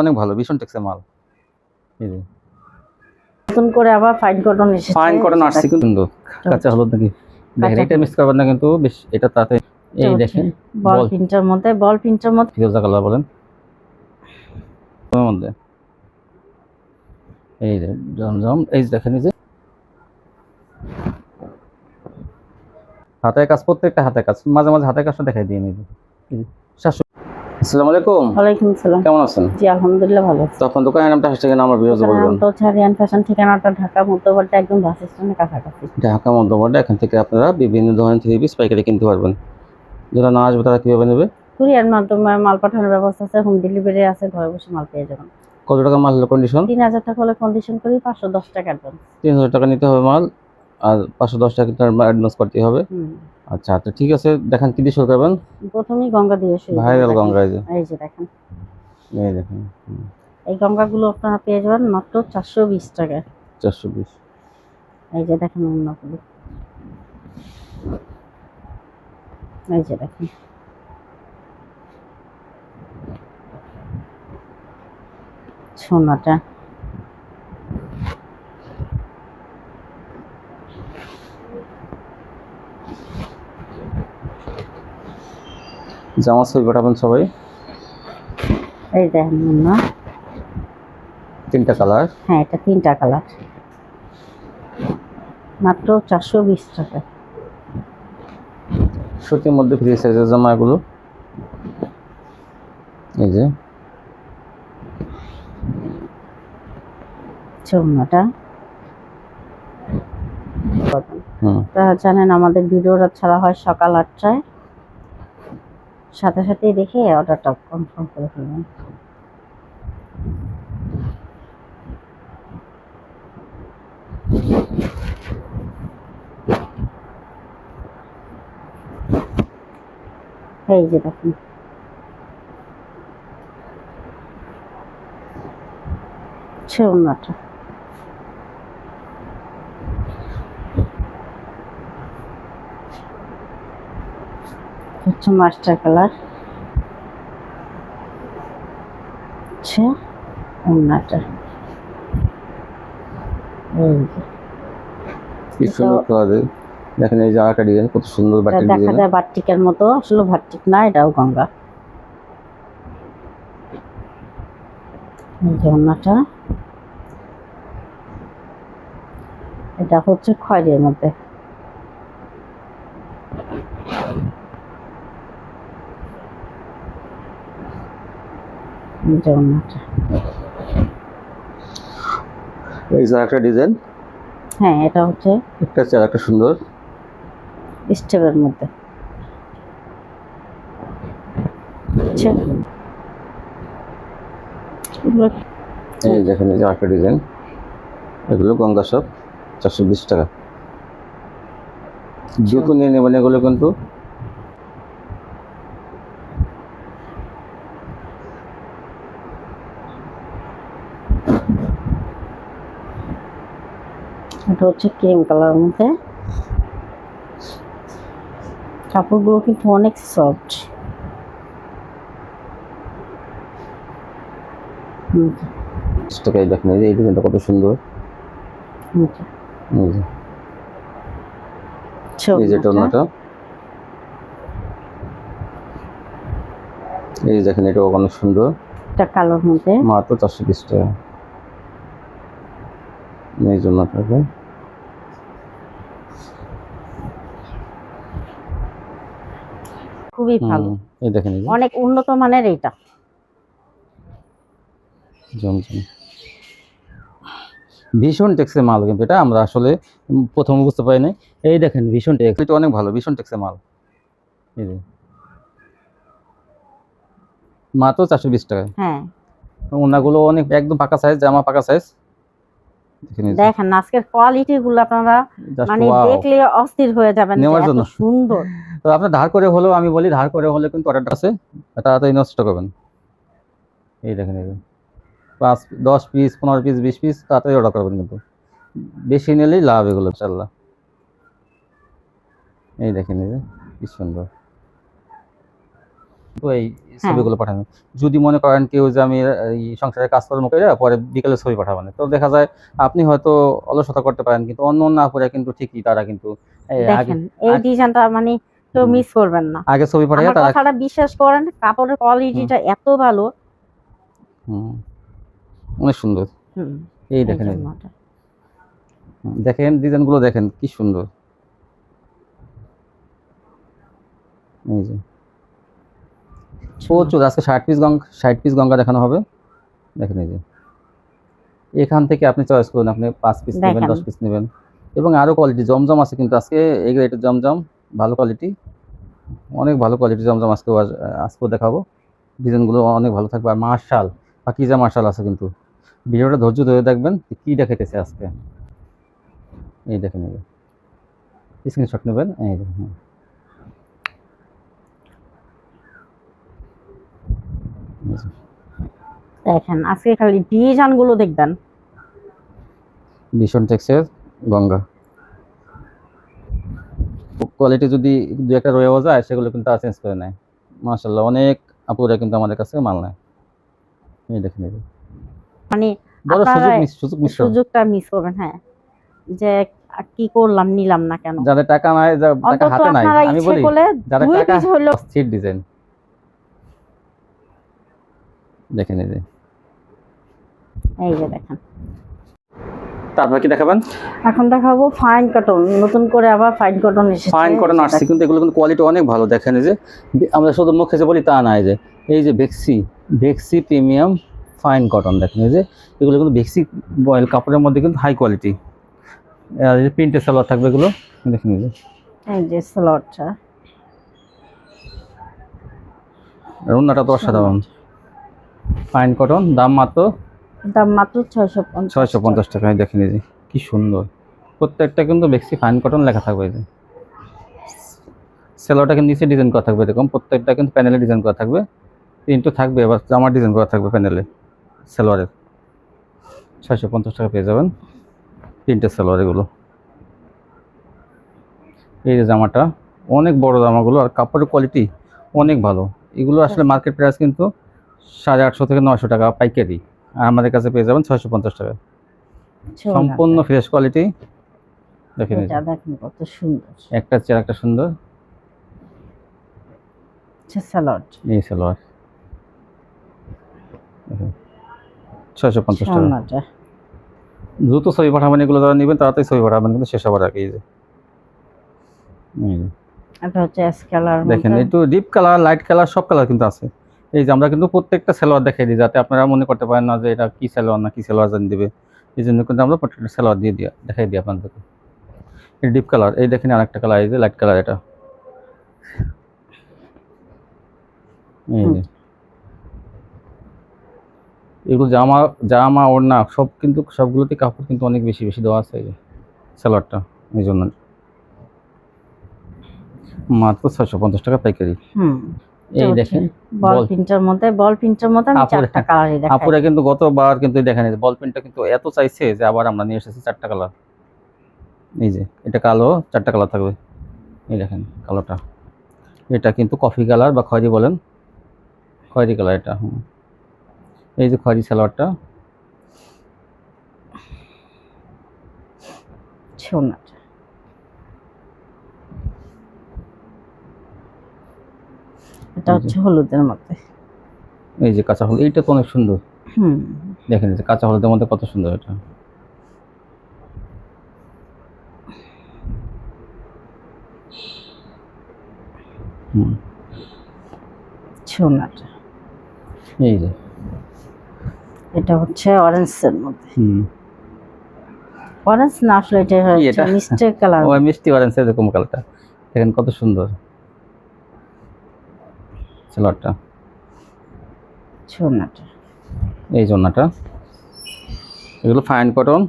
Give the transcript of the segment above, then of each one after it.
অনেক ভালো, ভীষণ টেকসই মাল। এই যে নতুন করে আবার ফাইন কটন এসেছে, ফাইন কটন আসছে কিন্তু সুন্দর কাঁচা হলুদ নাকি দেখেন, এটা মিস করবেন না কিন্তু বেশ, এটা তাতে এই দেখেন বল প্রিন্টের মধ্যে ফিরোজা কালার বলেন ওর মধ্যে, এই যে জমজম, এই যে দেখেন, এই যে হাতের কাজ, প্রত্যেকটা হাতের কাজ, মাঝে মাঝে হাতের কাজটা দেখাই দিয়ে নিবি। আসসালামু আলাইকুম। ওয়ালাইকুম আসসালাম। কেমন আছেন? জি আলহামদুলিল্লাহ ভালো আছি। তো আপনার দোকানের নামটা হচ্ছে কিনা আমার ভিউয়ার্স বলবেন? তো ছাড়িয়ান ফ্যাশন, ঠিকানাটা ঢাকা মধ্যবর্তী একদম বাস স্ট্যান্ডের কাছাকাছি। ঢাকা মধ্যবর্তী, এখান থেকে আপনারা বিভিন্ন ধরনের থ্রি পিস পাইকারি কিনতে পারবেন। যারা না আসবে তারা কিভাবে নেবে? কুরিয়ার মাধ্যমে মাল পাঠানোর ব্যবস্থা আছে, হোম ডেলিভারি আছে, ঘরে বসে মাল পেয়ে যাবেন। কত টাকা মাল হলো কন্ডিশন? 3000 টাকা হলে কন্ডিশন করি, 510 টাকা অ্যাডভান্স। 3000 টাকা নিতে হবে মাল, আর 510 টাকা অ্যাডভান্স করতে হবে। আচ্ছা আচ্ছা ঠিক আছে, দেখেন কি দিয়ে শুরু করবেন? প্রথমেই গঙ্গা দিয়ে শুরু করব। ভাইরাল গঙ্গা, এই যে দেখেন, এই দেখেন, এই গঙ্গাগুলো আপনারা পেয়ে যাবেন মাত্র 420 টাকায়। 420। এই যে দেখেন অন্যগুলো, এই যে দেখেন সোনাটা, জামা ছবি পাঠাবেন সবাই। এই দেখেন না, 3টা কালার। হ্যাঁ এটা 3টা কালার, মাত্র 420 টাকা। সুতির মধ্যে ফ্রি সাইজের জামা এগুলো, এই যে চৌনাটা। জানেন আমাদের ভিডিওটা ছাড়া হয় সকাল 8টায়, সাথে সাথেই দেখে অর্ডারটা কনফার্ম করে ফেলবেন। এই যে দেখুন চৌনাটা, হচ্ছে মাস্টার কালার, হচ্ছে ওড়নাটা। কি সুন্দর কালার, দেখেন এই যে আরেকটা ডিজাইন, কত সুন্দর বাটিক ডিজাইন, দেখা যায় বাটিকের মতো, আসলে বাটিক না, এটাও গঙ্গা। এই যে ওড়নাটা, এটা হচ্ছে খয়েরির মধ্যে, এই যে ওড়নাটা। এই যে আরেকটা ডিজাইন, হ্যাঁ এটা হচ্ছে একটা চেয়ার, একটা সুন্দর স্টেপের মধ্যে। এই দেখেন এই যে আরেকটা ডিজাইন, এগুলো গঙ্গা সব 420 টাকা। জুতো নিয়ে নেবেন এগুলো কিন্তু। এটা হচ্ছে ক্রিম কালার মধ্যে, কাপড়গুলো কিন্তু অনেক সফট। টাকায় দেখেন এই ডিজাইনটা কত সুন্দর, এই যে টোনাটা, এই দেখেন এটা অনেক সুন্দর, এটা কালোর মধ্যে, মাত্র 420 টাকা। এই জন্য খুবই ভালো, এই দেখেন অনেক উন্নত মানের। এইটা জমজম, ভীষণ টেকসই মাল, কিন্তু এটা আমরা আসলে প্রথমে বুঝতে পারি নাই। এই দেখেন ভীষণ টেকসই, এটা অনেক ভালো, ভীষণ টেকসই মাল। এই যে মাত্র 420 টাকায়। হ্যাঁ ওনাগুলো অনেক একদম পাকা সাইজ, জামা পাকা সাইজ। দেখেন আজকের কোয়ালিটি গুলো আপনারা মানে দেখলে অস্থির হয়ে যাবেন, নেওয়ার জন্য এত সুন্দর। তো আপনার ধার করে হলেও, আমি বলি ধার করে হলে কিন্তু অর্ডারটা আছে, তাড়াতাড়ি নষ্ট করবেন। এই দেখেন এই 5 10 পিস 15 পিস 20 পিস তাড়াতাড়ি অর্ডার করবেন, কিন্তু বেশি নিলেই লাভ এগুলো ইনশাআল্লাহ। এই দেখেন এই যে কি সুন্দর, তো এই ছবিগুলো পাঠাবেন। যদি মনে করেন কেউ যে আমি এই সংসারের কাজকর্ম করে পরে বিকেলে ছবি পাঠাবেন, তো দেখা যায় আপনি হয়তো অলসতা করতে পারেন, কিন্তু অন্য অন্য আপুরা কিন্তু ঠিকই তারা কিন্তু আগে দেখেন এই ডিজাইনটা মানে কেউ হুম, মিস করবেন না। আগে ছবি পাঠিয়ে আমার তারা কথাটা বিশ্বাস করেন, কাপড়ের কোয়ালিটিটা এত ভালো। হুম, অনেক সুন্দর। হুম, এই এই দেখেন এই যে। জন্যটা। দেখেন ডিজাইনগুলো দেখেন কি সুন্দর। এই যে প্রচুর, আজকে 60 পিস গঙ্গা দেখানো হবে। দেখেন এই যে, এখান থেকে আপনি চয়েস করুন, আপনি 5 পিস নেবেন, দেখেন 10 পিস নেবেন। এবং আরো কোয়ালিটি জমজম আছে কিন্তু আজকে এই গ্রেটের জমজম, ভালো কোয়ালিটি, অনেক ভালো কোয়ালিটি জমজম আজকেও দেখাবো। ডিজাইনগুলো অনেক ভালো থাকবে। আর মার্শাল পাকিজা মার্শাল আছে কিন্তু, ভিডিওটা ধৈর্য ধরে দেখবেন কি দেখাইতেছে আজকে। এই দেখেন এই যে, স্ক্রিনশট নেবেন এই যে। এই যে, দেখেন আজকে খালি ডিজাইন গুলো দেখবেন। ভীষণ টেক্সের গঙ্গা, কোয়ালিটি যদি দু একটা রয়েও যায় সেগুলো কিন্তু চেঞ্জ করে নেয়। মার্শাল্লাহ অনেক আপুরা কিন্তু আমাদের কাছে মাল নেয়। এই দেখেন এই যে, মানে বড় আপনারা সুযোগ মিস সুযোগটা মিস করবেন। হ্যাঁ, যে কি করলাম, নিলাম না কেন। যাদের টাকা নাই, টাকা অন্তত হাতে নাই, আপনারা আমি ইচ্ছে বলি করলে যাদের 2 টাকা পিস হলো। স্থির ডিজাইন দেখেন এই যে। এই যে দেখেন, তারপর কি দেখাবেন? এখন দেখাবো ফাইন কটন। নতুন করে আবার ফাইন কটন এসেছে। ফাইন কটন আসছে কিন্তু এগুলো কিন্তু কোয়ালিটি অনেক ভালো। দেখেন এই যে, আমরা শুধু মুখে যে বলি তা না, এই যে এই যে ভেক্সি প্রিমিয়াম ফাইন কটন, দেখেন এই যে এগুলো কিন্তু ভেক্সি বয়েল কাপড়ের মধ্যে কিন্তু হাই কোয়ালিটি। আর এই যে প্রিন্টের সালোয়ার থাকবে এগুলো, দেখেন এই যে। এই যে স্লটটা, আর ওন্নাটা তো অসাধারণ। ফাইন কটন, দাম মাত্র দাম মাত্র 650 650 টাকা। দেখেন এই যে কি সুন্দর, প্রত্যেকটা কিন্তু ভেক্সি ফাইন কটন লেখা থাকবে। এই যে সেলোয়ারটা কিন্তু নিচে ডিজাইন করা থাকবে, এরকম প্রত্যেকটা কিন্তু প্যানেলে ডিজাইন করা থাকবে। প্রিন্টও থাকবে, এবার জামার ডিজাইন করা থাকবে প্যানেলে সেলোয়ারের। 650 টাকা পেয়ে যাবেন প্রিন্টের সেলোয়ার এগুলো। এই যে জামাটা অনেক বড় জামাগুলো, আর কাপড়ের কোয়ালিটি অনেক ভালো। এগুলো আসলে মার্কেট প্রাইস কিন্তু 850 থেকে 900 টাকা পাইকারি, আর আমাদের কাছে পেয়ে যাবেন 650 টাকা, সম্পূর্ণ ফ্রেশ কোয়ালিটি। দেখেন এই যে, এটা দেখেন কত সুন্দর। একটা চেয়ার একটা সুন্দর। স্যালাড এই সালোয়ার 650 টাকা। সোনাটা। দ্রুত ছবি পাঠাবেন, এগুলো যারা নেবেন তাড়াতাড়ি ছবি পাঠাবেন কিন্তু শেষ হবার আগে। এই যে এটা হচ্ছে অ্যাশ কালার। দেখেন একটু ডিপ কালার, লাইট কালার, সব কালার কিন্তু আছে। এই যে আমরা কিন্তু প্রত্যেকটা সালোয়ার দেখাই দিই, যাতে আপনারা মনে করতে পারেন না যে এটা কি সালোয়ার না কি সালোয়ার জানি দেবে। এই জন্য কিন্তু আমরা প্রত্যেকটা সালোয়ার দেখাই দিই আপনাদেরকে। এই ডিপ কালার, এই দেখেন আরেকটা কালার, এই যে লাইট কালার, এটা এই যে এগুলো জামা ওড়না সব কিন্তু সবগুলোতে কাপড় কিন্তু অনেক বেশি বেশি দেওয়া আছে। এই যে সালোয়ারটা, এই জন্য মাত্র 650 টাকা পাইকারি। এই দেখেন বল প্রিন্টের মধ্যে আমি 4টা কালারই দেখাই। আপুরা কিন্তু গতবার কিন্তু দেখেন বল প্রিন্টটা কিন্তু এত চাইছে যে আবার আমরা নিয়ে এসেছি 4টা কালার। এই যে এটা কালো, 4টা কালার থাকবে। এই দেখেন কালোটা, এটা কিন্তু কফি কালার বা খয়েরি বলেন, খয়েরি কালার এটা। এই যে খয়েরি সালোয়ারটা, সোনাটা। এটা হচ্ছে হলুদের মধ্যে। এই যে কাঁচা হলুদ, এইটা তো অনেক সুন্দর। দেখেন এই যে কাঁচা হলুদের মধ্যে কত সুন্দর এটা। সোনাটা। এই যে এটা হচ্ছে অরেঞ্জের মধ্যে। অরেঞ্জ না, আসলে এটা হচ্ছে মিষ্টি কালার। ওই মিষ্টি অরেঞ্জ এরকম কালারটা, দেখেন কত সুন্দর সালোয়ারটা। সোনাটা, এই জন্যটা এগুলো ফাইন কটন,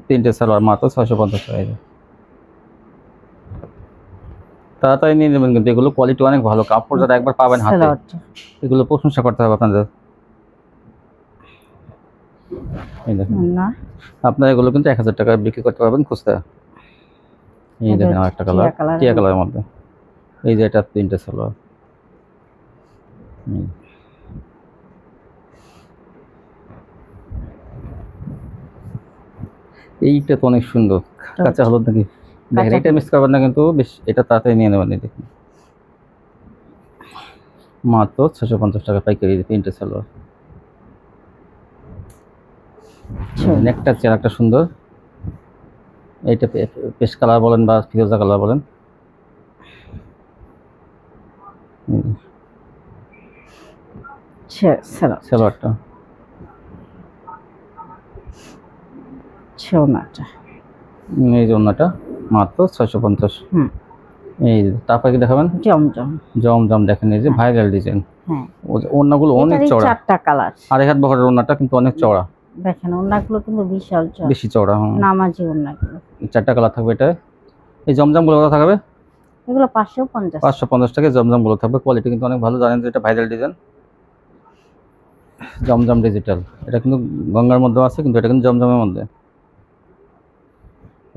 3টে সালোয়ার মাত্র 650 টাকা। তাড়াতাড়ি নিয়ে নেবেন কিন্তু এগুলো কোয়ালিটি অনেক ভালো। কাপড় যারা একবার পাবেন হাতে, এগুলো প্রশংসা করতে হবে আপনাদের। এই দেখেন আপনারা এগুলো কিন্তু 1000 টাকা বিক্রি করতে পারবেন খুচরা। এই দেখেন আরেকটা কালার, টিয়া কালারের মধ্যে। এই যে এটা 3টে সালোয়ার, হুম। এইটা তো অনেক সুন্দর, কাঁচা হলুদ নাকি দেখেন, কাঁচা এটা হলুদ। মিস করবেন না কিন্তু, বেশ এটা তাড়াতাড়ি নিয়ে নেবেন। এই দেখুন মাত্র 650 টাকা পাইকারি প্রিন্টের সালোয়ার। নেকটার চেহারাটা সুন্দর, এইটা পেস্ট কালার বলেন বা ফিরোজা কালার বলেন। সালোয়ারটা ছোনাটা। এই যে ওন্নাটা মাত্র 650। হুম। এই যে তারপরে কি দেখাবেন? জমজম। জমজম দেখেন, এই যে ভাইরাল ডিজাইন। হ্যাঁ, ওন্নাগুলো অনেক এটারই চওড়া, 4টা কালার। আড়াই হাত বহরের ওন্নাটা কিন্তু অনেক চওড়া, দেখেন ওন্নাগুলো কিন্তু বিশাল চওড়া, বেশি চওড়া। হ্যাঁ, নামাজি ওন্নাগুলো। 4টা কালার থাকবে এটা। এই জমজমগুলো কত থাকবে? এগুলো 550। 550 টাকায় জমজমগুলো থাকবে। কোয়ালিটি কিন্তু অনেক ভালো, জানেন যে এটা ভাইরাল ডিজাইন জমজম ডিজিটাল। এটা কিন্তু গঙ্গার মধ্যেও আছে, কিন্তু এটা কিন্তু জমজমের মধ্যে।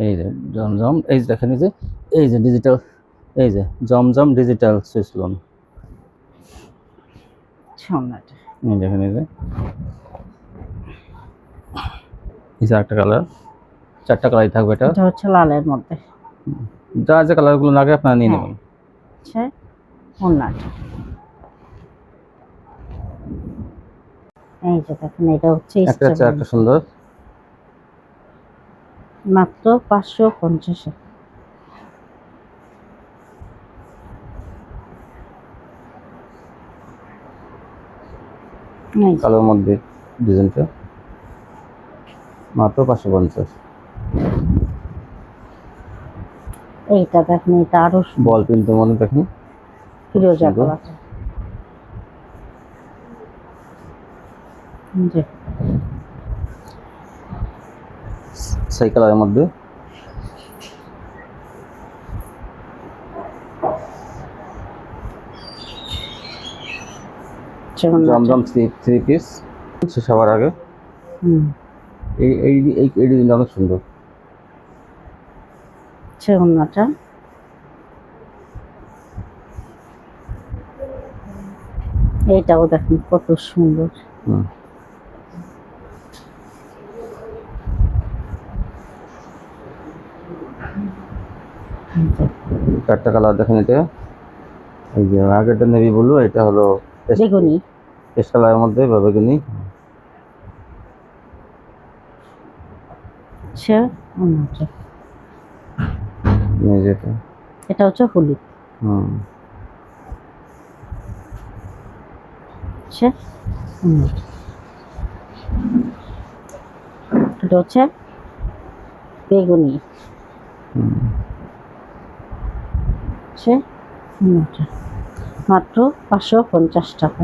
এই যে জমজম, এই যে দেখেন, এই যে ডিজিটাল, এই যে জমজম ডিজিটাল সুইচ লোন। ছোনাটা। এই দেখেন, এই যে একটা কালার, 4টা কালারই থাকবে এটা। এটা হচ্ছে লালের মধ্যে। যা যে কালারগুলো লাগে আপনারা নিয়ে নেবেন। আচ্ছা, ওন্নাটা। এই যে দেখেন, এটা হচ্ছে একটা সুন্দর, মাত্র 550। কালোর মধ্যে ডিজাইনটা মাত্র 550। এইটা দেখেন, এটা আরো বল প্রিন্টের মধ্যে দেখেন, ফিরোজা কালার। জি, সেই কালারের মধ্যে। জমজম থ্রি পিস শেষ হওয়ার আগে। এই এই এই এই ডিজাইনটা অনেক সুন্দর। ওন্নাটা। এইটাও দেখেন কত সুন্দর। চারটা কালার দেখেন, এটা এই যে আগেরটা নেভি ব্লু, এটা হলো বেগুনি, পেস্ট কালারের মধ্যে বা বেগুনি। ওন্নাটা। এই যে এটা, এটা হচ্ছে হলুদ। ওন্নাটা। এটা হচ্ছে বেগুনি। ওন্নাটা মাত্র 550 টাকা।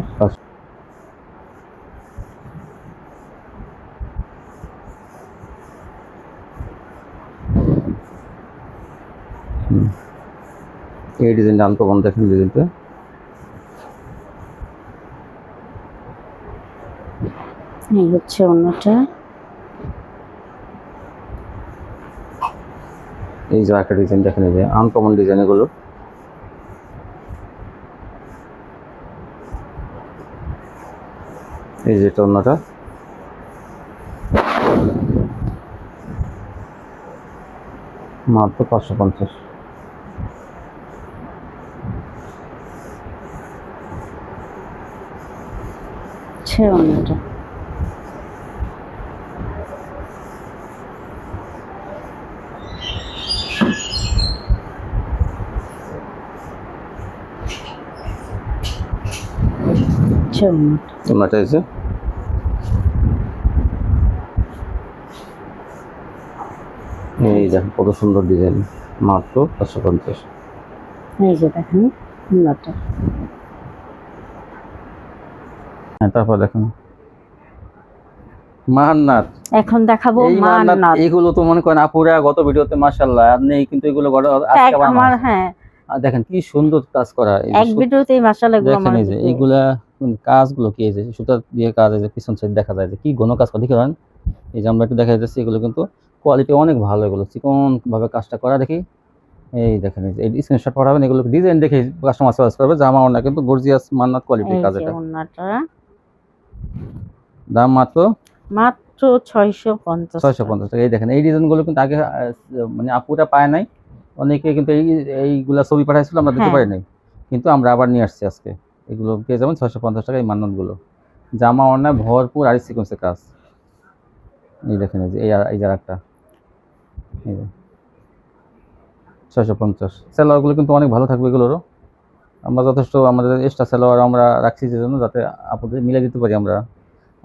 এই ডিজাইনটা আনকমন দেখেন, ডিজাইনটা এই হচ্ছে ওন্নাটা। এই যে একটা ডিজাইন দেখেন, এই যে আনকমন ডিজাইন এগুলো। এই যে ওন্নাটা মাত্র 550। ওন্নাটা। ওন্নাটা এই যে এই দেখেন কত সুন্দর ডিজাইন, মাত্র 550। এই যে দেখেন ওন্নাটা। তারপর দেখেন মান্নাত। এখন দেখাবো এই মান্নাত, মান্নাত। এগুলো তো মনে করেন আপুরা গত ভিডিওতে মাশাআল্লাহ, আপনি কিন্তু এগুলো আজকে আমার হ্যাঁ, দেখেন কি সুন্দর কাজ করা। এক ভিডিওতেই মাশাআল্লাহ এগুলো দেখেন এই যে এইগুলা কাজগুলো কি, এই যে সুতা দিয়ে কাজ, এই যে পিছন সাইড দেখা যায় যে কি ঘন কাজ করা, দেখেন এই যে আমরা একটু দেখা যাচ্ছে, এগুলো কিন্তু কোয়ালিটি অনেক ভালো, এগুলো চিকন ভাবে কাজটা করা। দেখি এই দেখেন এই স্ক্রিনশট পাঠাবেন, এগুলো ডিজাইন দেখে কাস্টমার চয়েস করবে। জামা ওড়না কিন্তু গর্জিয়াস মান্নাত কোয়ালিটির এই কাজ যে এটা। ওড়নাটা দাম মাত্র মাত্র 650 টাকা। 650 টাকা। এই দেখেন এই ডিজাইনগুলো কিন্তু আগে মানে আপুরা পায় নাই, অনেকে কিন্তু এইগুলা ছবি পাঠাইছিল, আমরা দিতে হ্যাঁ পারি নাই, কিন্তু আমরা আবার নিয়ে আসছি আজকে। এগুলো পেয়ে যাবেন 650 টাকা এই মান্নাতগুলো। জামা ওড়না ভরপুর আর সিকোয়েন্সের কাজ। এই দেখেন এই যে এই যে আরেকটা, এই যে 650। সেলোয়ারগুলো কিন্তু অনেক ভালো থাকবে এগুলোরও। আমরা যথেষ্ট আমাদের এক্সট্রা সেলোয়ার আমরা রাখছি যে জন্য, যাতে আপনাদের মিলে দিতে পারি আমরা।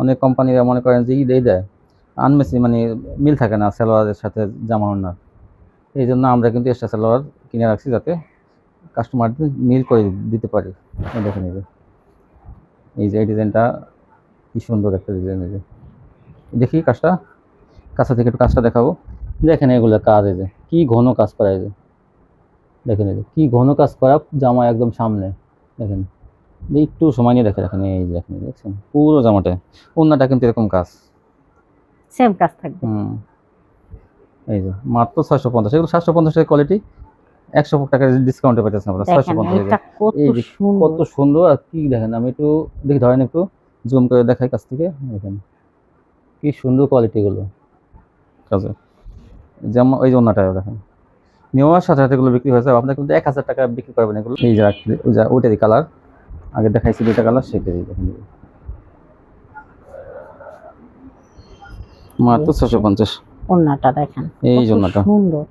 অনেক কোম্পানিরা মনে করেন যে ঈদ দেয় আনমেসি, মানে মিল থাকে না সেলোয়ারের সাথে জামা ওড়নার। এই জন্য আমরা কিন্তু এক্সট্রা সেলোয়ার কিনে রাখছি, যাতে কাস্টমারদের মিল করে দিতে পারি। এই দেখেন এই যে এই ডিজাইনটা কি সুন্দর একটা ডিজাইন। এই যে দেখি কাজটা, কাছে থেকে একটু কাজটা দেখাবো। দেখেন এগুলো কাজ, এই যে কি ঘন কাজ করা, এই যে দেখেন এই যে কি ঘন কাজ করা জামা একদম সামনে। দেখেন একটু সময় নিয়ে দেখে রাখেন, এই যে দেখেন দেখছেন পুরো জামাটা। ওড়নাটা কিন্তু এরকম কাজ। সেম কাজ থাকবে। এই যে মাত্র 650। এগুলো 750 টাকা কোয়ালিটি, 100 টাকার ডিসকাউন্টে পাচ্ছেন আপনারা। দেখেন 650 এটা কত এই যে সুন্দর। কত সুন্দর। আর কি দেখেন, আমি একটু দেখি ধরেন, একটু জুম করে দেখাই কাছ থেকে। দেখেন কি সুন্দর কোয়ালিটি গুলো কাজে। যেমন ওই যে ওড়নাটাও দেখেন, নেওয়ার সাথে সাথে এগুলো বিক্রি হয়েছে। আপনার কিন্তু 1000 টাকা বিক্রি করবেন এগুলো। এই যে ওই যে ওইটারই কালার, আগে দেখাইছি দুইটা কালার, সেটাই দেখেন মাত্র 650। ওড়নাটা দেখেন এই কত জন্যটা সুন্দর,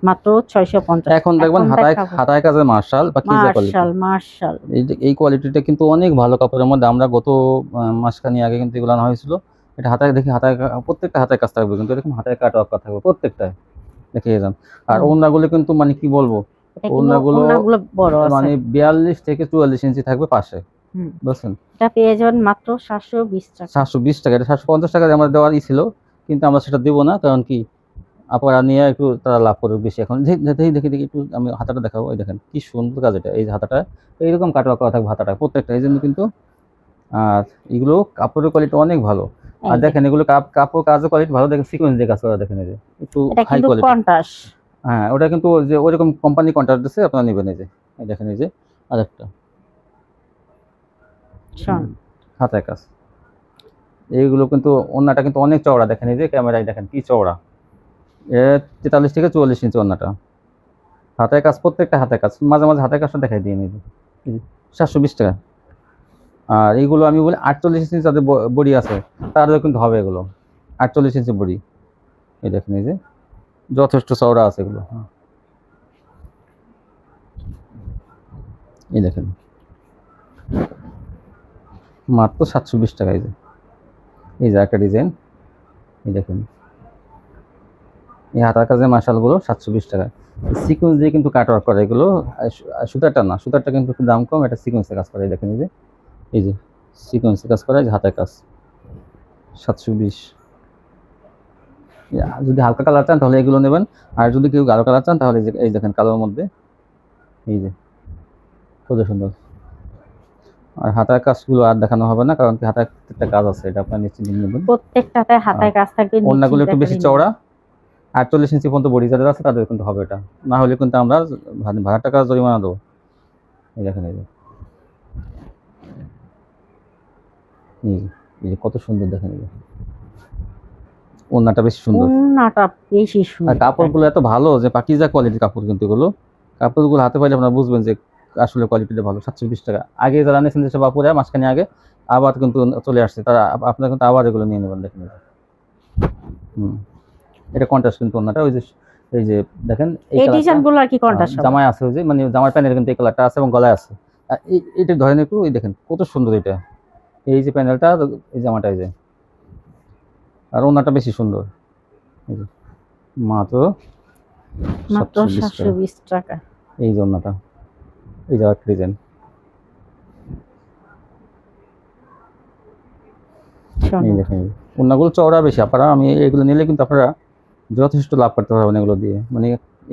মাত্র 650। এখন দেখবেন হাতায় কাজের মার্শাল বা কি কোয়ালিটি। মার্শাল এই কোয়ালিটিটা কিন্তু অনেক ভালো কাপড়ের মধ্যে। আমরা গত মাসখানি আগে কিন্তু এগুলো আনা হয়েছিল। এটা হাতায় দেখি, হাতায় প্রত্যেকটা হাতায় কাজ থাকবে, কিন্তু এরকম হাতায় কাট ওয়ার্ক থাকবে প্রত্যেকটায়, দেখিয়ে যান। আর ওড়নাগুলো কিন্তু মানে কি বলবো, ওড়নাগুলো বড় আছে, মানে 42 থেকে 44 ইঞ্চি থাকবে পাশে, বুঝছেন। এটা পেয়ে যাবেন মাত্র 720 টাকা। 720 টাকা। এটা 750 টাকা আমার দেওয়ারই ছিল, কিন্তু আমরা সেটা দেবো না, কারণ কি আপনারা নিয়ে একটু তারা লাভ করবে বেশি। এখন দেখি দেখি দেখি একটু আমি হাতাটা দেখাবো। এই দেখেন কি সুন্দর কাজ এটা। এই যে হাতাটা এইরকম কাটওয়ার্ক করা থাকবে হাতাটা প্রত্যেকটা, এই জন্য কিন্তু। আর এগুলো কাপড়ের কোয়ালিটি অনেক ভালো। আর দেখেন এগুলো কাপড় কাজের কোয়ালিটি ভালো। দেখেন সিকোয়েন্স দিয়ে কাজ করা, দেখেন এই যে একটু হাই কোয়ালিটি কন্ট্রাস্ট। হ্যাঁ, ওটা কিন্তু যে ওইরকম কোম্পানি কন্ট্রাক্ট দিচ্ছে, আপনারা নেবেন। এই যে দেখেন এই যে আরেকটা হাতায় কাজ। এইগুলো কিন্তু ওড়নাটা কিন্তু অনেক চওড়া, দেখেন এই যে ক্যামেরায় দেখেন কি চওড়া। 43 থেকে 44 ইঞ্চি ওড়নাটা। হাতায় কাজ, প্রত্যেকটা হাতায় কাজ। মাঝে মাঝে হাতায় কাজটা দেখাই দিয়ে নিবি। 720 টাকা। আর এইগুলো আমি বলি 48 ইঞ্চি যাদের বডি আছে তারও কিন্তু হবে এগুলো। 48 ইঞ্চি বডি, এই দেখেন এই যে যথেষ্ট চওড়া আছে এগুলো। এই দেখেন মাত্র 720 টাকা। এই যে একটা ডিজাইন, এই দেখেন এই হাতার কাজের মাশালগুলো 720 টাকা। সিকোয়েন্স দিয়ে কিন্তু কাট ওয়ার্ক করে এগুলো, সুতারটা না, সুতারটা কিন্তু একটু দাম কম, এটা সিকোয়েন্সের কাজ করে। দেখেন এই যে সিকোয়েন্সের কাজ করা, এই যে হাতের কাজ 720। যদি হালকা কালার চান তাহলে এগুলো নেবেন, আর যদি কেউ গাঢ় কালার চান তাহলে এই দেখেন কালোর মধ্যে, এই যে কত সুন্দর। আর হাতার কাজগুলো আর দেখানো হবে না, কারণ কি হাতায় একটা কাজ আছে, এটা আপনার নিশ্চিন্তে নেবেন। প্রত্যেকটাতে হাতায় কাজ থাকবে। ওড়নাগুলো একটু বেশি চওড়া, 48 ইঞ্চি পর্যন্ত বডি যাদের আছে তাদের কিন্তু হবে এটা, না হলে কিন্তু আমরা ভাড়া টাকা জরিমানা দেবো। এই দেখেন এই যে কত সুন্দর, দেখেন এই যে ওড়নাটা বেশি সুন্দর। আর কাপড়গুলো এত ভালো যে পাকিজা কোয়ালিটির কাপড়, কিন্তু এগুলো কাপড়গুলো হাতে পাইলে আপনারা বুঝবেন যে আসলে কোয়ালিটিটা ভালো। 720 টাকা। আগে যারা নিয়েছেন যেসব বাপুরা মাঝখানে আগে, আবার কিন্তু চলে আসছে তারা, আপনারা কিন্তু আবার এগুলো নিয়ে নেবেন। দেখেন এটা কন্ট্রাস্ট কিন্তু ওড়নাটা, ওই যে এই যে দেখেন এই ডিজাইনগুলো আর কি কন্ট্রাস্ট জামায় আছে, ওই যে মানে জামার প্যানেল কিন্তু এই কালারটা আছে এবং গলায় আছে। আর এইটা ধরেন একটু, এই দেখেন কত সুন্দর এটা, এই যে প্যানেলটা, এই জামাটা, এই যে আর ওড়নাটা বেশি সুন্দর। মাত্র 720 টাকা। এই ওড়নাটা, এই যে একটা ডিজাইন। এই দেখেন ওড়নাগুলো চওড়া বেশি আপনারা, আমি এইগুলো নিলে কিন্তু আপনারা যথেষ্ট লাভ করতে পারবেন এগুলো দিয়ে। মানে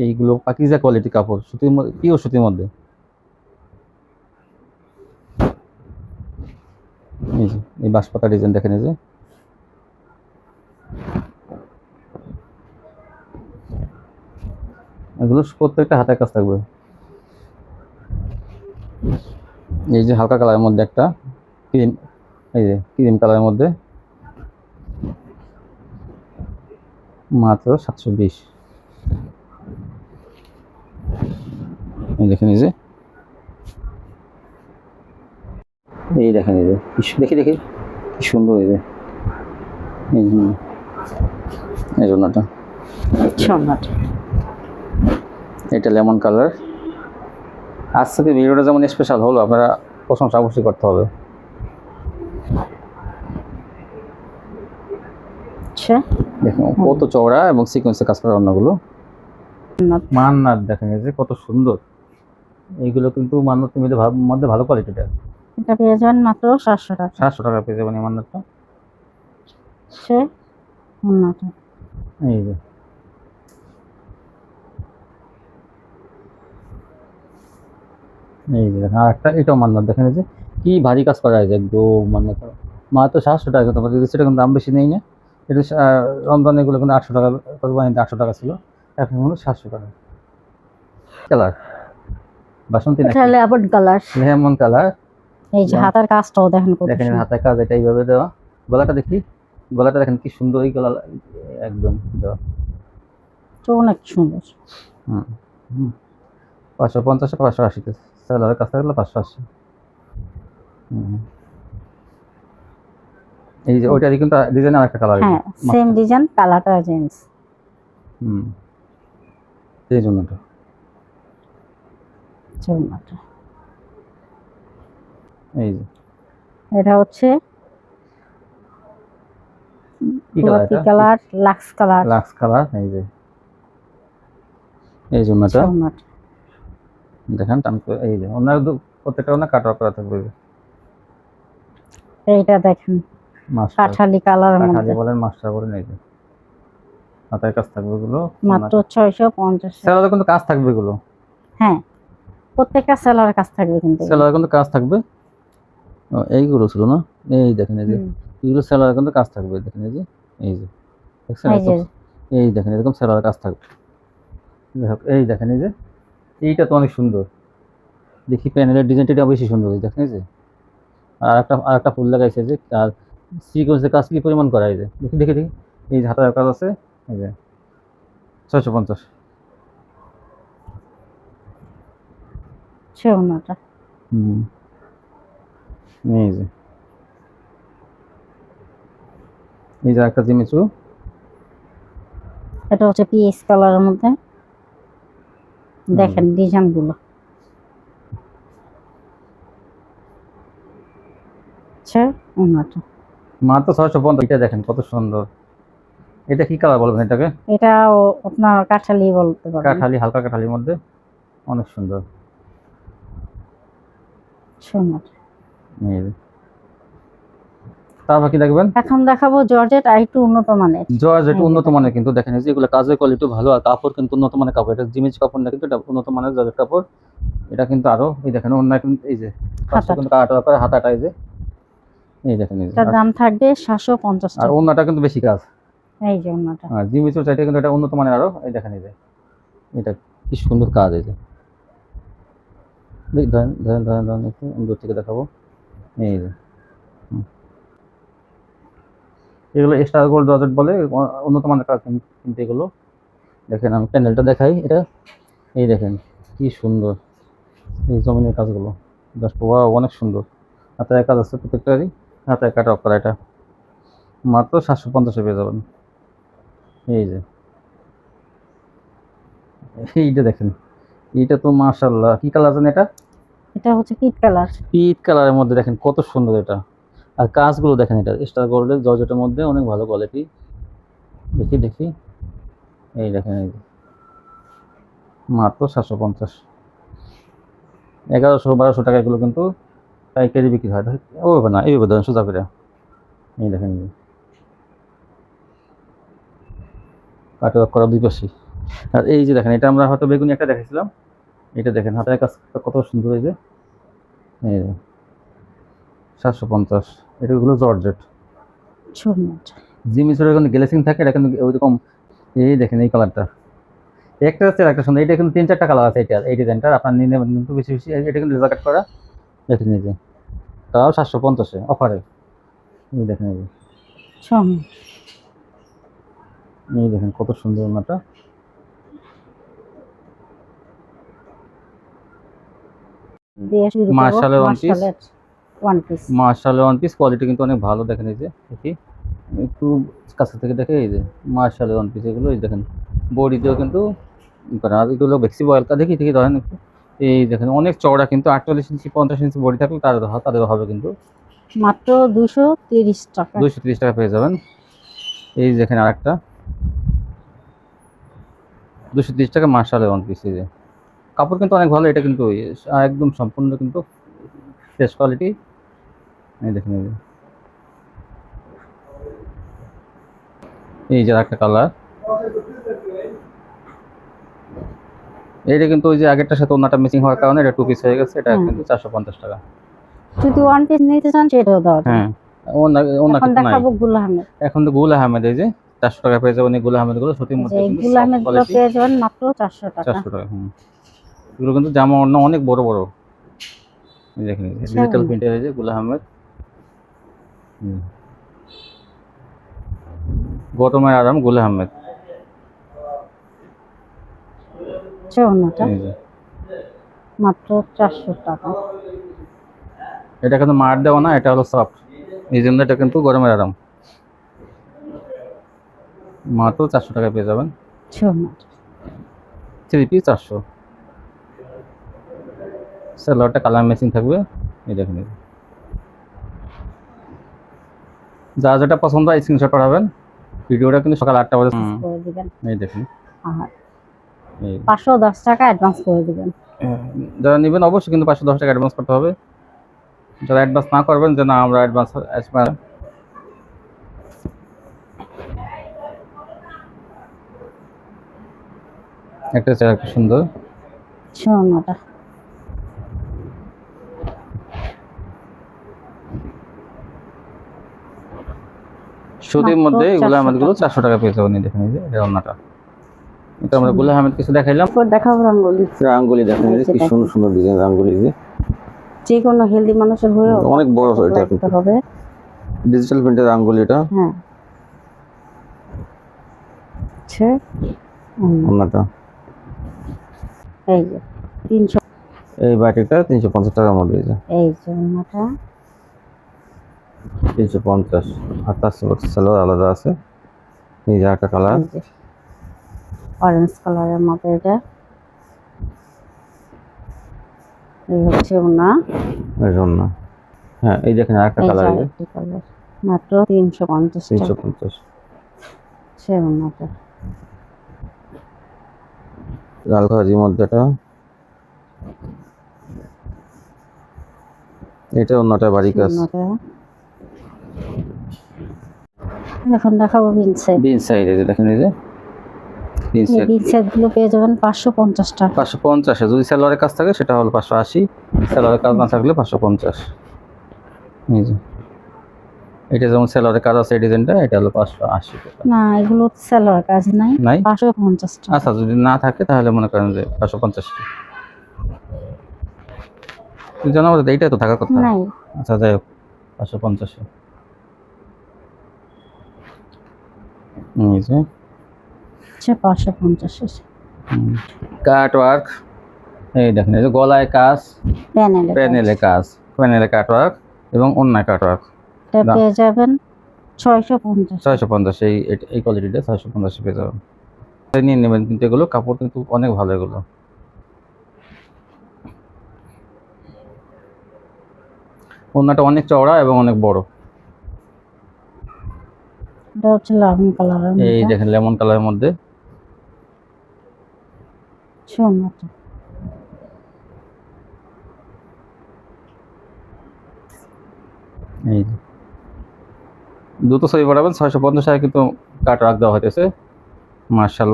এইগুলো পাকিজা কোয়ালিটি কাপড়, সুতির মধ্যে, পিওর সুতির মধ্যে। এই বাঁশপাতা ডিজাইন দেখেন, এই যে এগুলো প্রত্যেকটা হাতের কাজ থাকবে। এই যে হালকা কালারের মধ্যে একটা ক্রিম, এই যে ক্রিম কালারের মধ্যে মাত্র 720। এই দেখেন এই যে, এই দেখেন এই যে, দেখি দেখি কি সুন্দর এই যে, এই জন্য এই জন্যটা, সোনাটা এটা লেমন কালার। আজ থেকে ভিডিওটা যেমন স্পেশাল হলো, আপনারা প্রশংসা অবশ্যই করতে হবে। আচ্ছা দেখুন কত চওড়া এবং সিকোয়েন্সে কাজ করা রান্নাগুলো। মান্নাত দেখেন এই যে কত সুন্দর, এইগুলো কিন্তু মান্নাত মধ্যে ভালো কোয়ালিটিটা। এটা পেয়ে যাবেন মাত্র 700 টাকা। 700 টাকা পেয়ে যাবেন এই মান্নাতটা। সে সোনাটা এই যে, এই যে দেখেন আর একটা, এটাও মান্নাত দেখেন এই যে কি ভারী কাজ করা আছে একদম মান্নাত। মাত্র 700 টাকা, তোমার সেটা কিন্তু দাম বেশি নেই না। এটা রমজান এগুলো কিন্তু 800 টাকা, 800 টাকা ছিল, এখন হলো 700 টাকা। কালার বাসন্তী এটা লেমন কালার। Lemon colour. এই যে হাতের কাজটাও দেখেন কত দেখেন সুন্দর। হাতের কাজ এটা এইভাবে দেওয়া। গলাটা দেখি, গলাটা দেখেন কি সুন্দর, এই গলা একদম দেওয়া। তো অনেক সুন্দর। হুম হুম 550 580 সেলারের কাছ থেকে 580। এই যে ওইটারই কিন্তু ডিজাইন আর একটা কালার। হ্যাঁ সেম ডিজাইন, কালারটা চেঞ্জ। হুম এই জন্যটা। সোনাটা এই যে এটা হচ্ছে কি কালার গোলাপি এটা? Colour, Lux colour. Lux colour. এই যে এই জন্যটা সোনাটা দেখেন টান করে, এই যে ওনার প্রত্যেকটা ওনার কাট করা থাকবে। এইটা দেখেন মাস্টার কাঠালি কালারের কাঠালি মধ্যে বলেন, মাস্টার বলেন, এই যে হাতের কাজ থাকবে এগুলো। মাত্র 650 টাকা। সেলারে কিন্তু কাজ থাকবে এগুলো, হ্যাঁ প্রত্যেকটা সেলার কাজ থাকবে কিন্তু। সেলারে কিন্তু কাজ থাকবে। এইগুলো ছিল না, এই দেখেন এই যে এগুলো সেলারে কিন্তু কাজ থাকবে। দেখেন এই যে, এই যে দেখছেন, এই যে এই দেখেন এরকম সেলারে কাজ থাকবে। এই দেখেন এই যে, এইটা তো অনেক সুন্দর। দেখি প্যানেলের ডিজাইনটা বেশি সুন্দর, দেখেন এই যে আর একটা ফুল লাগাইছে যে, আর সিকোয়েন্সের কাজ কি পরিমাণ করা, এই যে দেখি দেখি দেখি, এই যে হাতের কাজ আছে। এই যে 650। সোনাটা হুম এই যে, এই যে একটা জিমিচু। এটা হচ্ছে পিএস কালারের মধ্যে, দেখেন ডিজাইন গুলো। সোনাটা মাত্র 650। এটা দেখেন কত সুন্দর। এটা কি কালার বলবেন এটাকে? এটা আপনার কাঠালি বলতে পারেন। কাঠালি, হালকা কাঠালির মধ্যে অনেক সুন্দর। সোনাটা এই যে, তারপর কি দেখবেন? এখন দেখাবো জর্জেট আর একটু উন্নত মানের। জর্জেট উন্নত মানের, কিন্তু দেখেন এই যে এগুলো কাজের কোয়ালিটি ভালো, আর কাপড় কিন্তু উন্নত মানের কাপড়। এটা জিমিচ কাপড় না, কিন্তু এটা উন্নত মানের জর্জেট কাপড়। এটা কিন্তু আরো, এই দেখেন অন্য কিন্তু, এই যে পাশে কিন্তু কাটা করে হাতাটা, এই যে এই দেখেন এই যে, এটার দাম থাকবে 750 আর টাকা। অন্যটা কিন্তু বেশি কাজ। এই যে ওনাটা আর জিমিচুর চাইতে কিন্তু এটা উন্নত মানের আরো। এই দেখেন এই যে, এটা কি সুন্দর কাজ। এই যে ধরেন ধরেন ধরেন ধরেন, একটু দূর থেকে দেখাবো। এই যে এগুলো স্টার গোল্ড জর্জেট বলে, উন্নত মানের কাজ কিন্তু এগুলো। দেখেন আমি প্যানেলটা দেখাই, এটা এই দেখেন কি সুন্দর, এই জমিনের কাজগুলো জাস্ট ওয়াও, অনেক সুন্দর। হাতের কাজ আছে প্রত্যেকটারই, হাতের কাটা অফ করা। এটা মাত্র 750 পেয়ে যাবেন। এই যে এইটা দেখেন, এইটা তো মাশাআল্লাহ, কি কালার জানেন এটা? এটা হচ্ছে পিট কালার। পিট কালারের মধ্যে দেখেন কত সুন্দর এটা। আর কাজগুলো দেখেন, এটা স্টার গোল্ডের জর্জেটের মধ্যে অনেক ভালো কোয়ালিটি। দেখি দেখি, এই দেখেন এই যে মাত্র 750। 1100 1200 টাকা এগুলো কিন্তু পাইকারি বিক্রি হয়। ও না, এইভাবে ধরেন সোজা করে, এই দেখেন এই যে কাটে করা দুই পাশে। আর এই যে দেখেন, এটা আমরা হয়তো বেগুনি একটা দেখেছিলাম, এটা দেখেন হাতের কাজটা কত সুন্দর। এই যে এই যে 750, এটা হলো জর্জেট। সোনাটা জিমিচুরের কিন্তু গ্লেসিং থাকে, এটা কিন্তু ওইরকম। এই দেখেন এই কালারটা, একটা হচ্ছে একটা সুন্দর, এটা কিন্তু 3-4টা কালার আছে, এটা এই ডিজাইনটার আপনার নিয়ে নেবেন কিন্তু বেশি বেশি। এটা কিন্তু লেজার কাট করা, দেখেন এই যে, তাও 750 অফারে। এই দেখেন এই যে, সুন্দর। এই দেখেন কত সুন্দর ওনাটা। দিয়ে শুরু করব মার্শালের ওয়ান পিস, মার্শালের ওয়ান পিস। মার্শালের ওয়ান পিস কোয়ালিটি কিন্তু অনেক ভালো। দেখেন এই যে, দেখি একটু কাছে থেকে দেখে, এই যে মার্শালের ওয়ান পিস এগুলো, এই দেখেন বডিতেও কিন্তু আর এগুলো বেশি বয়লকা দেখি দেখি ধরেন একটু। এই দেখেন অনেক চওড়া, কিন্তু 48 ইঞ্চি 50 ইঞ্চি বডি থাকলে তাদের হবে কিন্তু মাত্র 230 টাকা। 230 টাকা পেয়ে যাবেন। এই দেখেন আরেকটা 230 টাকা মার্শালের ওয়ান পিস। এই যে কাপড় কিন্তু অনেক ভালো, এটা কিন্তু একদম সম্পূর্ণ কিন্তু ফ্রেশ কোয়ালিটি। এই দেখেন এই যে, এই যে একটা কালার, এইটা কিন্তু ওই যে আগেরটার সাথে ওনাটা মিসিং হওয়ার কারণে এটা 2 পিস হয়ে গেছে। এটা কিন্তু 450 টাকা। যদি ওয়ান পিস নিতে চান সেটাও দাও। হ্যাঁ, ওনা এখন কিন্তু নাই। দেখাবো গুল আহমেদ। এখন তো গুল আহমেদ, এই যে 400 টাকা পেয়ে যাবেন এই গুল আহমেদ গুলো, সত্যি মধ্যে এই কিন্তু গুল আহমেদ গুলো পেয়ে যাবেন মাত্র 400 টাকা। 400 টাকা। এগুলো কিন্তু জামা অন্য অনেক বড় বড়। এই দেখেন ডিজিটাল প্রিন্টের, এই যে গুল আহমেদ। গরমের আরাম গুল আহমেদ। চৌনাটা এই যে মাত্র 400 টাকা। এটা কিন্তু মার দেওয়া না, এটা হলো সফট, এই জন্য এটা কিন্তু গরমের আরাম। মাত্র 400 টাকা পেয়ে যাবেন। চৌনাটা 3 পিস 400। সালোয়ারটা কালার ম্যাচিং থাকবে। এই দেখেন যা যেটা পছন্দ হয় স্ক্রিনশট পাঠাবেন। ভিডিওটা কিন্তু সকাল 8টা বাজে করে দিবেন। এই দেখেন আর এই 510 টাকা অ্যাডভান্স করে দিবেন। যারা নেবেন অবশ্যই কিন্তু 510 টাকা অ্যাডভান্স করতে হবে। যারা অ্যাডভান্স না করবেন যে না আমরা অ্যাডভান্স একটা চেয়ার একটা সুন্দর চৌনাটা সুতির মধ্যে গুল আহমেদ গুলো 400 টাকা পেয়ে যাবেন। দেখেন এই যে এটা ওন্নাটা, এটা আমরা গুল আহমেদ কিছু দেখাইলাম। এরপর দেখাবো রঙ্গোলি। রাঙ্গুলি দেখেন এই যে কি সুন্দর সুন্দর ডিজাইন রাঙ্গুলি। যে কোনো হেলদি মানুষের হয়ে অনেক বড় এটা করতে হবে। ডিজিটাল প্রিন্টের রাঙ্গুলি এটা। হ্যাঁ আচ্ছা ওন্নাটা এই যে 300, এই বাটিটা 350 টাকার মধ্যে। এই যে ওন্নাটা 350। আর তার সালোয়ার আলাদা আছে। এই যে একটা কালার অরেঞ্জ কালারের মধ্যে, এটা এই হচ্ছে ওনা। এর জন্য হ্যাঁ এই দেখেন আরেকটা কালার, এই যে মাত্র 350 টাকা। 350 সে ওনাটা লাল কালারের মধ্যে এটা ওন্নাটা বাড়ি কাজ। এখন দেখাবো বিনসাইড। বিনসাইড এই যে দেখেন এই যে বিনসাইড গুলো পেয়ে যাবেন 550 টাকা। 550 যদি সালোয়ারের কাজ থাকে সেটা হলো 580, সালোয়ারের কাজ না থাকলে 550। এই যে এটা যেমন সালোয়ারের কাজ আছে এই ডিজাইনটা, এটা হলো 580 টাকা। না এগুলো সালোয়ার কাজ নাই, 550 টাকা। আচ্ছা যদি না থাকে তাহলে মনে করেন যে 550 জানা বলতে এইটা তো থাকার কথা। নাই আচ্ছা যাই হোক 550। এই যে 550 কাট ওয়ার্ক, এই দেখেন এই যে গলায় কাজ, প্যানেলে কাজ, প্যানেলে কাট ওয়ার্ক এবং অন্যায় কাট ওয়ার্ক। এটা পেয়ে যাবেন 650। 650 এই কোয়ালিটিটা 650 পেয়ে যাবেন। নিয়ে নেবেন কিন্তু এগুলো কাপড় কিন্তু অনেক ভালো। এগুলো ওন্নাটা অনেক চওড়া এবং অনেক বড়। এটা হচ্ছে লেমন কালারের মধ্যে, এই দেখেন লেমন কালারের মধ্যে। সোনাটা এই দুটো ছবি পাঠাবেন 650 টাকা কিন্তু কাট রাখ দেওয়া হইতেছে। মার্শাল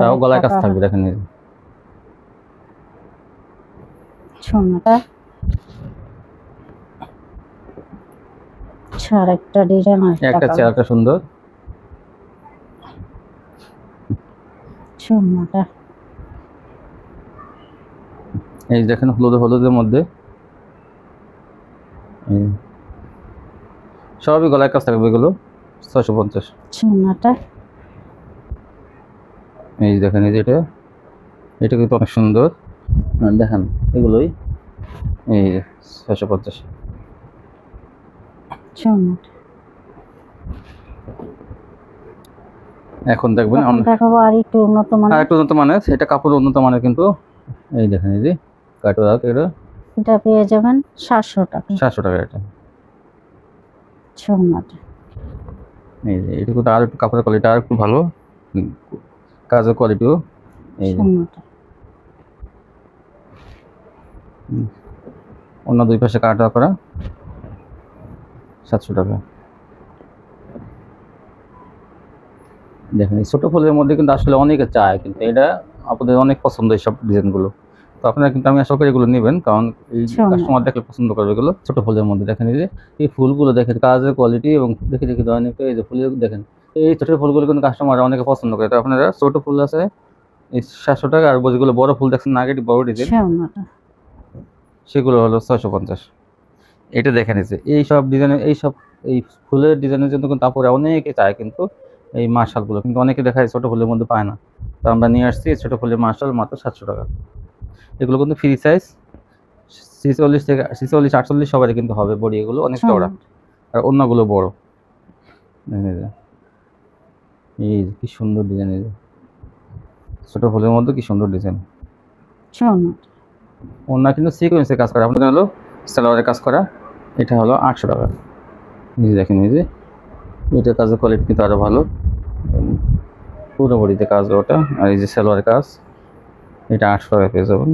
তাও গলায় কাজ থাকবে। দেখেন এই সোনাটা একটা ডিজাইন, একটা চেয়ারটা সুন্দর। সুন্দর। এই দেখেন হলুদের মধ্যে এই সবই গলায় কাজ থাকবে এগুলো 650। সুন্দর। এই দেখেন এই যে এটা কিন্তু অনেক সুন্দর। দেখেন এগুলোই এই যে 650। সুন্দর। এখন দেখবেন এখন দেখাবো আর একটু উন্নত আর মানের। একটু উন্নত মানের, এটা কাপড় উন্নত মানের কিন্তু। এই দেখেন এই যে কাটওয়ার্ক, এটা পেয়ে যাবেন 700 টাকা। 700 টাকা এটা। সুন্দর। এই যে এটা কিন্তু আর একটু কাপড়ের কোয়ালিটি আর একটু ভালো, কাজের কোয়ালিটিও। এই যে সুন্দর। অন্য দুই পাশে কাটওয়ার্ক করা 700 টাকা। দেখেন এই ছোট ফুলের মধ্যে কিন্তু আসলে অনেকে চায়, কিন্তু এটা আপনাদের অনেক পছন্দ এইসব ডিজাইনগুলো। তো আপনারা কিন্তু আমি আশা করি এগুলো নেবেন, কারণ এই কাস্টমার দেখলে পছন্দ করবে এগুলো। ছোট ফুলের মধ্যে দেখেন এই যে এই ফুলগুলো দেখেন কাজের কোয়ালিটি, এবং দেখে দেখে অনেক এই যে ফুলের দেখেন এই ছোট ফুলগুলো কিন্তু কাস্টমার অনেকে পছন্দ করে। তো আপনারা ছোট ফুল আছে এই 700 টাকা, আর যেগুলো বড় ফুল দেখছেন আগে বড় ডিজাইন সেগুলো হলো 650। এটা দেখেন এইসব ডিজাইনের এই ফুলের ডিজাইনের জন্য কিন্তু তারপরে অনেকে চায়, কিন্তু এই মার্শালগুলো কিন্তু অনেকে দেখায় ছোট ফুলের মধ্যে পায় না। তো আমরা নিয়ে আসছি ছোট ফুলের মার্শাল মাত্র 700 টাকা। এগুলো কিন্তু ফ্রি সাইজ 46 থেকে 46 48 সবারই কিন্তু হবে বডি, এগুলো অনেক চওড়া আর অন্যগুলো বড়। এই কি সুন্দর ডিজাইন, এই ছোট ফুলের মধ্যে কি সুন্দর ডিজাইন। অন্য কিন্তু সিকোয়েন্সে কাজ করা, আপনাদের হলো সালোয়ারের কাজ করা। এটা হলো 800 টাকা। এই দেখেন এই যে এটা কাজের কোয়ালিটি কিন্তু আরো ভালো, পুরো বডিতে কাজ ওটা। আর এই যে সালোয়ারের কাজ, এটা 800 টাকা পেয়ে যাবেন।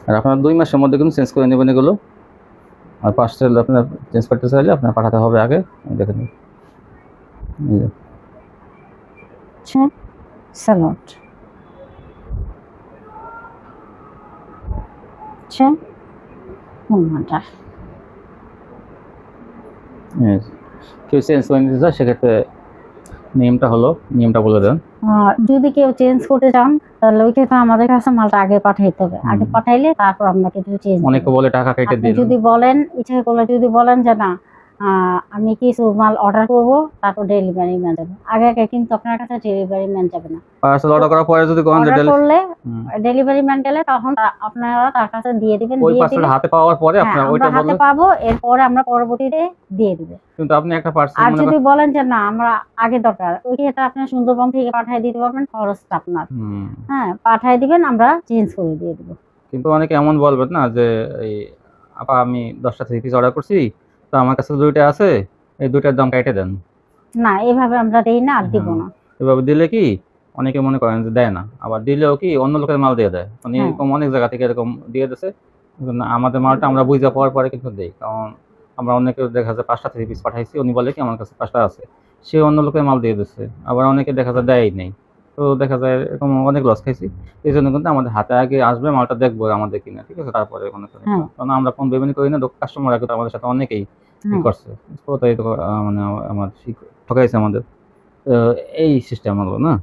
আর আপনার 2 মাসের মধ্যে কিন্তু চেঞ্জ করে নেবেন এগুলো। আর পার্সেল আপনার চেঞ্জ করতে চাইলে আপনার পাঠাতে হবে আগে। দেখেন সালোয়ার। কেউ চেঞ্জ করে নিতে চায় সেক্ষেত্রে নিয়মটা বলে দেন। যদি কেউ চেঞ্জ করতে চান তাহলে ওই ক্ষেত্রে আমাদের কাছে মালটা আগে পাঠাইতে হবে। আগে পাঠাইলে তারপর আপনাকে চেঞ্জ। অনেকে বলে টাকা কেটে দিন। যদি বলেন ইচ্ছা করলে যদি বলেন যে না আমি কিছু মাল অর্ডার করব তারপর ডেলিভারি ম্যান যাবে, আগে আগে কিন্তু আপনার কাছে ডেলিভারি ম্যান যাবে না। পার্সেল অর্ডার করার পরে যদি কোন করলে ডেলিভারি ম্যান গেলে তখন আপনারা তার কাছে দিয়ে দিবেন। ওই পার্সেল হাতে পাওয়ার পরে আপনারা ওইটা বললে হাতে পাবো, এরপরে আমরা পরবর্তীতে দিয়ে দিব। কিন্তু আপনি একটা পার্সেল আর যদি বলেন যে না আমরা আগে দরকার, ওই ক্ষেত্রে আপনি সুন্দরবন থেকে পাঠিয়ে দিতে পারবেন, খরচটা আপনার। হ্যাঁ, পাঠিয়ে দিবেন, আমরা চেঞ্জ করে দিয়ে দিব। কিন্তু অনেকে এমন বলবেন না যে এই আপা আমি 10টা 3 পিস অর্ডার করছি, তো আমার কাছে 2টা আছে, এই 2টার দাম কেটে দেন। না, এভাবে আমরা দেই না, আর দিব না। এভাবে দিলে কি অনেকে মনে করেন যে দেয় না, আবার দিলেও কি অন্য লোকের মাল দিয়ে দেয়। মানে এরকম অনেক জায়গা থেকে এরকম দিয়ে দিচ্ছে। আমাদের মালটা আমরা বুঝে পাওয়ার পরে কিন্তু দেই, কারণ আমরা অনেকে দেখা যায় 5টা 3 পিস পাঠাইছি, উনি বলে কি আমার কাছে 5টা আছে, সে অন্য লোকের মাল দিয়ে দিচ্ছে। আবার অনেকে দেখা যায় দেয়ই নেই, তো দেখা যায় এরকম অনেক লস খাইছি। এই জন্য কিন্তু আমাদের হাতে আগে আসবে মালটা, দেখবো আমাদের কিনা, ঠিক আছে, তারপরে মনে করেন। কারণ আমরা ফোন পেমেন্ট করি না, কাস্টমার আগে তো আমাদের সাথে অনেকেই করছে, মানে আমার ঠকাইছে আমাদের। এই সিস্টেম হলো না।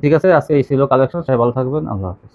ঠিক আছে, আজকে এই ছিল কালেকশন। সবাই ভালো থাকবেন, আল্লাহ হাফেজ।